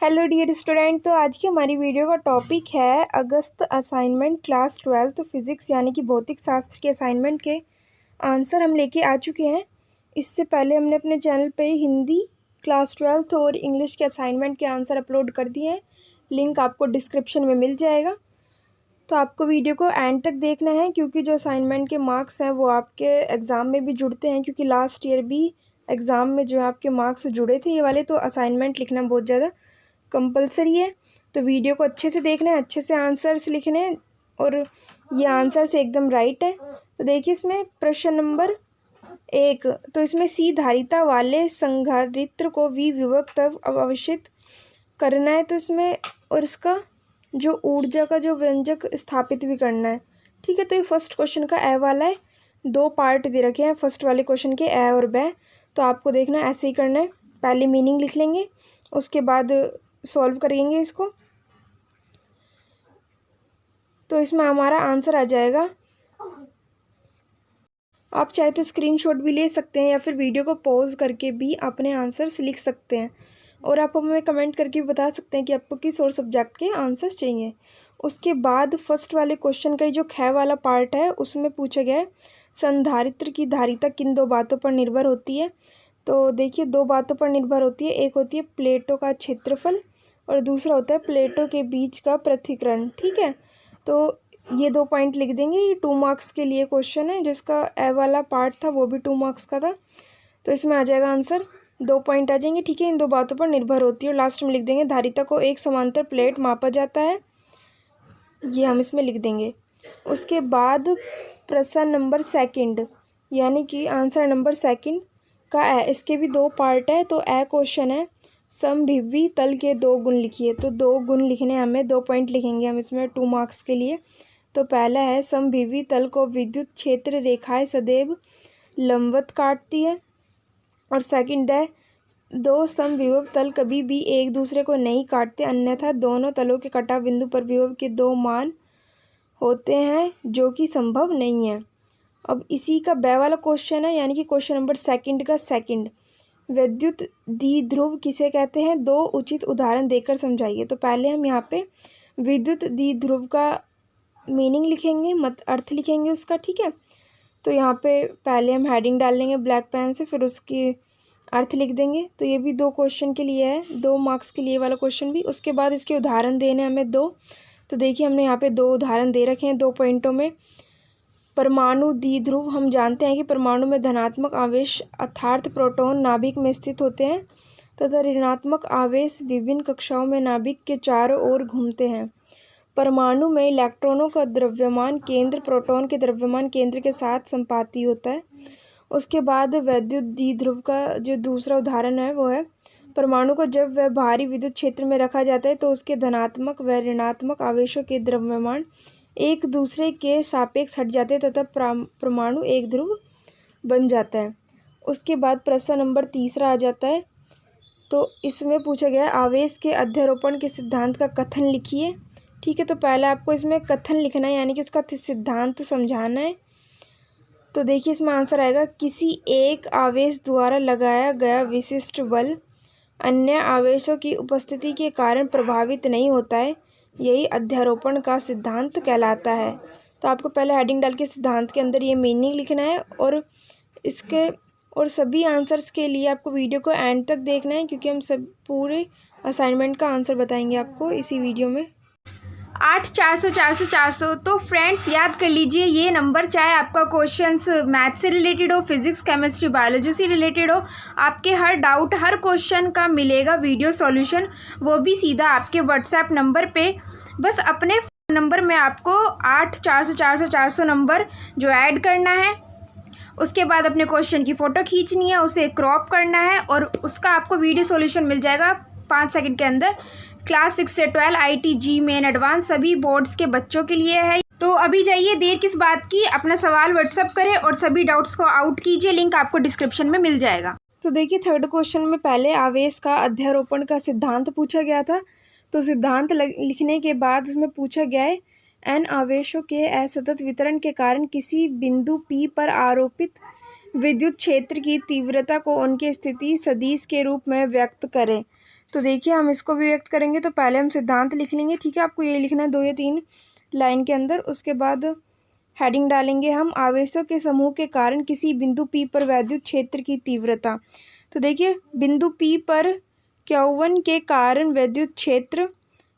Hello dear student. तो आज की हमारी वीडियो का टॉपिक है अगस्त असाइनमेंट क्लास 12th फिज़िक्स यानी कि भौतिक शास्त्र के असाइनमेंट के आंसर हम लेके आ चुके हैं। इससे पहले हमने अपने चैनल पे हिंदी क्लास 12th और इंग्लिश के असाइनमेंट के आंसर अपलोड कर दिए हैं। लिंक आपको डिस्क्रिप्शन में मिल जाएगा। तो आपको वीडियो को एंड तक देखना है क्योंकि जो असाइनमेंट के मार्क्स हैं वो आपके एग्ज़ाम में भी जुड़ते हैं, क्योंकि लास्ट ईयर भी एग्ज़ाम में जो है आपके मार्क्स जुड़े थे ये वाले। तो असाइनमेंट लिखना बहुत ज़्यादा कंपलसरी है। तो वीडियो को अच्छे से देखना है, अच्छे से आंसर्स लिखने हैं और ये आंसर्स एकदम राइट है। तो देखिए इसमें प्रश्न नंबर 1, तो इसमें सी धारिता वाले संधारित्र को विभक्त अवशेषित करना है। तो इसमें और इसका जो ऊर्जा का जो व्यंजक स्थापित भी करना है। ठीक है, तो ये फर्स्ट क्वेश्चन का ए वाला है। 2 पार्ट दे रखे हैं फर्स्ट वाले क्वेश्चन के, ए और ब। तो आपको देखना है ऐसे ही करना है। पहले मीनिंग लिख लेंगे, उसके बाद सॉल्व करेंगे इसको। तो इसमें हमारा आंसर आ जाएगा। आप चाहे तो स्क्रीनशॉट भी ले सकते हैं या फिर वीडियो को पॉज करके भी अपने आंसर्स लिख सकते हैं। और आप हमें कमेंट करके भी बता सकते हैं कि आपको किस और सब्जेक्ट के आंसर्स चाहिए। उसके बाद फर्स्ट वाले क्वेश्चन का जो ख वाला पार्ट है उसमें पूछा गया है संधारित्र की धारिता किन 2 बातों पर निर्भर होती है। तो देखिए 2 बातों पर निर्भर होती है। एक होती है प्लेटों का क्षेत्रफल और दूसरा होता है प्लेटों के बीच का पृथक्करण। ठीक है, तो ये 2 पॉइंट लिख देंगे। ये 2 मार्क्स के लिए क्वेश्चन है। जिसका ए वाला पार्ट था वो भी 2 मार्क्स का था। तो इसमें आ जाएगा आंसर, 2 पॉइंट आ जाएंगे। ठीक है, इन 2 बातों पर निर्भर होती है। और लास्ट में लिख देंगे धारिता को एक समांतर प्लेट मापा जाता है, ये हम इसमें लिख देंगे। उसके बाद प्रश्न नंबर 2 यानी कि आंसर नंबर 2 का ए, इसके भी 2 पार्ट है। तो ए क्वेश्चन है समभिव्वी तल के 2 गुण लिखिए। तो 2 गुण लिखने हमें 2 पॉइंट लिखेंगे हम इसमें 2 मार्क्स के लिए। तो पहला है समभिव्वी तल को विद्युत क्षेत्र रेखाएं सदैव लंबवत काटती है। और सेकंड है 2 समविभव तल कभी भी एक दूसरे को नहीं काटते, अन्यथा दोनों तलों के कटा बिंदु पर विभव के 2 मान होते हैं जो कि संभव नहीं है। अब इसी का ब वाला क्वेश्चन है यानी कि क्वेश्चन नंबर 2 का सेकंड, विद्युत द्विध्रुव किसे कहते हैं, 2 उचित उदाहरण देकर समझाइए। तो पहले हम यहाँ पे विद्युत द्विध्रुव का मीनिंग लिखेंगे, अर्थ लिखेंगे उसका। ठीक है, तो यहाँ पे पहले हम हेडिंग डाल लेंगे ब्लैक पेन से, फिर उसकी अर्थ लिख देंगे। तो ये भी 2 क्वेश्चन के लिए है, 2 मार्क्स के लिए वाला क्वेश्चन भी। उसके बाद इसके उदाहरण देने हमें 2। तो देखिए हमने यहाँ पे 2 उदाहरण दे रखे हैं 2 पॉइंटों में। परमाणु द्विध्रुव, हम जानते हैं कि परमाणु में धनात्मक आवेश अर्थात प्रोटॉन नाभिक में स्थित होते हैं तथा ऋणात्मक आवेश विभिन्न कक्षाओं में नाभिक के चारों ओर घूमते हैं। परमाणु में इलेक्ट्रॉनों का द्रव्यमान केंद्र प्रोटॉन के द्रव्यमान केंद्र के साथ संपाती होता है। उसके बाद वैद्युत द्विध्रुव का जो दूसरा उदाहरण है वो है परमाणु को जब वह बाहरी विद्युत क्षेत्र में रखा जाता है तो उसके धनात्मक व ऋणात्मक आवेशों के द्रव्यमान एक दूसरे के सापेक्ष हट जाते हैं तथा परमाणु एक ध्रुव बन जाता है। उसके बाद प्रश्न नंबर 3 आ जाता है। तो इसमें पूछा गया है आवेश के अध्यारोपण के सिद्धांत का कथन लिखिए। ठीक है, तो पहले आपको इसमें कथन लिखना है यानी कि उसका सिद्धांत समझाना है। तो देखिए इसमें आंसर आएगा किसी एक आवेश द्वारा लगाया गया विशिष्ट बल अन्य आवेशों की उपस्थिति के कारण प्रभावित नहीं होता है, यही अध्यारोपण का सिद्धांत कहलाता है। तो आपको पहले हेडिंग डाल के सिद्धांत के अंदर ये मीनिंग लिखना है और इसके और सभी आंसर्स के लिए आपको वीडियो को एंड तक देखना है क्योंकि हम सब पूरे असाइनमेंट का आंसर बताएंगे आपको इसी वीडियो में। 8 400 400 400। तो फ्रेंड्स याद कर लीजिए ये नंबर, चाहे आपका क्वेश्चंस मैथ से रिलेटेड हो, फिजिक्स केमिस्ट्री बायोलॉजी से रिलेटेड हो, आपके हर डाउट हर क्वेश्चन का मिलेगा वीडियो सॉल्यूशन, वो भी सीधा आपके व्हाट्सएप नंबर पे। बस अपने फ़ोन नंबर में आपको 8 400 400 400 नंबर जो ऐड करना है, उसके बाद अपने क्वेश्चन की फ़ोटो खींचनी है, उसे क्रॉप करना है और उसका आपको वीडियो सॉल्यूशन मिल जाएगा 5 सेकंड के अंदर। क्लास 6 से 12 IT जी मेन एडवांस सभी बोर्ड्स के बच्चों के लिए है। तो अभी जाइए, देर किस बात की, अपना सवाल व्हाट्सअप करें और सभी डाउट्स को आउट कीजिए। लिंक आपको डिस्क्रिप्शन में मिल जाएगा। तो देखिए 3rd क्वेश्चन में पहले आवेश का अध्यारोपण का सिद्धांत पूछा गया था। तो सिद्धांत लिखने के बाद उसमें पूछा गया है n आवेशों के असतत वितरण के कारण किसी बिंदु P पर आरोपित विद्युत क्षेत्र की तीव्रता को उनके स्थिति सदिश के रूप में व्यक्त करें। तो देखिए हम इसको भी व्यक्त करेंगे तो पहले हम सिद्धांत लिख लेंगे, ठीक है। आपको ये लिखना है 2 या 3 लाइन के अंदर। उसके बाद हेडिंग डालेंगे हम, आवेशों के समूह के कारण किसी बिंदु P पर वैद्युत क्षेत्र की तीव्रता। तो देखिए बिंदु P पर Q1 के कारण वैद्युत क्षेत्र,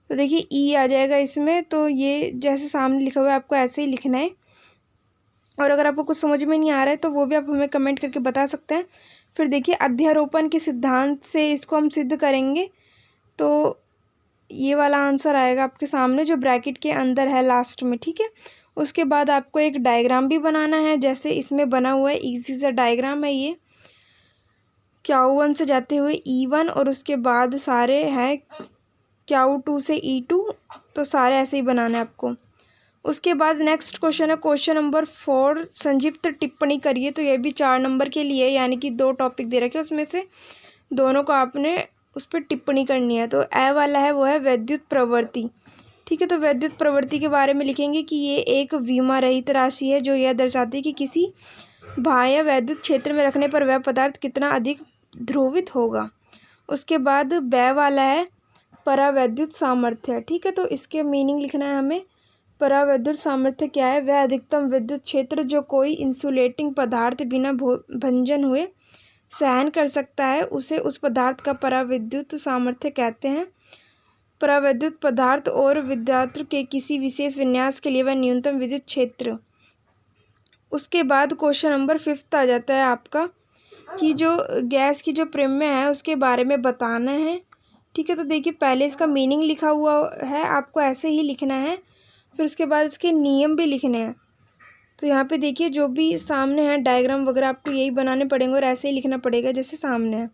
तो देखिए E आ जाएगा इसमें। तो ये जैसे सामने लिखा हुआ है आपको ऐसे ही लिखना है। और अगर आपको कुछ समझ में नहीं आ रहा है तो वो भी आप हमें कमेंट करके बता सकते हैं। फिर देखिए अध्यारोपण के सिद्धांत से इसको हम सिद्ध करेंगे। तो ये वाला आंसर आएगा आपके सामने जो ब्रैकेट के अंदर है लास्ट में, ठीक है। उसके बाद आपको एक डायग्राम भी बनाना है, जैसे इसमें बना हुआ है, इजी सा डायग्राम है ये। Q1 से जाते हुए E1 और उसके बाद सारे हैं Q2 से E2, तो सारे ऐसे ही बनाना है आपको। उसके बाद नेक्स्ट क्वेश्चन है क्वेश्चन नंबर 4, संक्षिप्त टिप्पणी करिए। तो ये भी 4 नंबर के लिए, यानी कि 2 टॉपिक दे रखे, उसमें से दोनों को आपने उस पर टिप्पणी करनी है। तो ए वाला है वो है वैद्युत प्रवृत्ति, ठीक है। तो वैद्युत प्रवृत्ति के बारे में लिखेंगे कि ये एक विमा रहित राशि है जो यह दर्शाती है कि किसी बाह्य वैद्युत क्षेत्र में रखने पर वह पदार्थ कितना अधिक ध्रुवित होगा। उसके बाद बै वाला है परावैद्युत सामर्थ्य, ठीक है। तो इसके मीनिंग लिखना है हमें। परावैद्युत सामर्थ्य क्या है? वह अधिकतम विद्युत क्षेत्र जो कोई इंसुलेटिंग पदार्थ बिना भंजन हुए सहन कर सकता है, उसे उस पदार्थ का परावैद्युत सामर्थ्य कहते हैं। परावैद्युत पदार्थ और विद्युत के किसी विशेष विन्यास के लिए वह न्यूनतम विद्युत क्षेत्र। उसके बाद क्वेश्चन नंबर 5 आ जाता है आपका कि जो गैस की जो प्रमेय है उसके बारे में बताना है, ठीक है। तो देखिए पहले इसका मीनिंग लिखा हुआ है, आपको ऐसे ही लिखना है। फिर उसके बाद इसके नियम भी लिखने हैं। तो यहाँ पे देखिए जो भी सामने है डायग्राम वगैरह आपको यही बनाने पड़ेंगे और ऐसे ही लिखना पड़ेगा जैसे सामने है।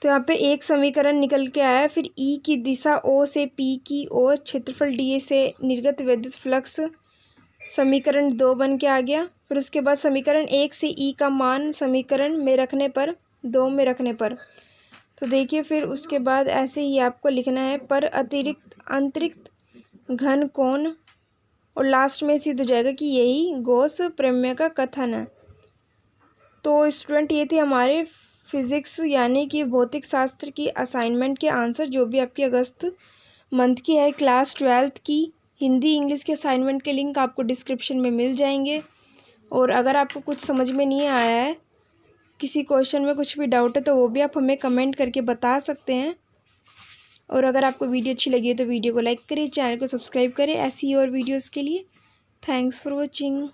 तो यहाँ पे एक समीकरण निकल के आया है। फिर ई की दिशा ओ से पी की ओर, क्षेत्रफल डी से निर्गत विद्युत फ्लक्स, समीकरण 2 बन के आ गया। फिर उसके बाद समीकरण 1 से ई का मान समीकरण में रखने पर, 2 में रखने पर। तो देखिए फिर उसके बाद ऐसे ही आपको लिखना है पर अतिरिक्त अंतरिक्त घन कोण, और लास्ट में सिद्ध हो जाएगा कि यही गॉस प्रमेय का कथन है। तो स्टूडेंट ये थे हमारे फिज़िक्स यानी कि भौतिक शास्त्र की असाइनमेंट के आंसर, जो भी आपकी अगस्त मंथ की है क्लास 12th की हिंदी इंग्लिश के असाइनमेंट के लिंक आपको डिस्क्रिप्शन में मिल जाएंगे। और अगर आपको कुछ समझ में नहीं आया है, किसी क्वेश्चन में कुछ भी डाउट है, तो वो भी आप हमें कमेंट करके बता सकते हैं। और अगर आपको वीडियो अच्छी लगी है तो वीडियो को लाइक करिए, चैनल को सब्सक्राइब करें ऐसी ही और वीडियोस के लिए। Thanks for watching.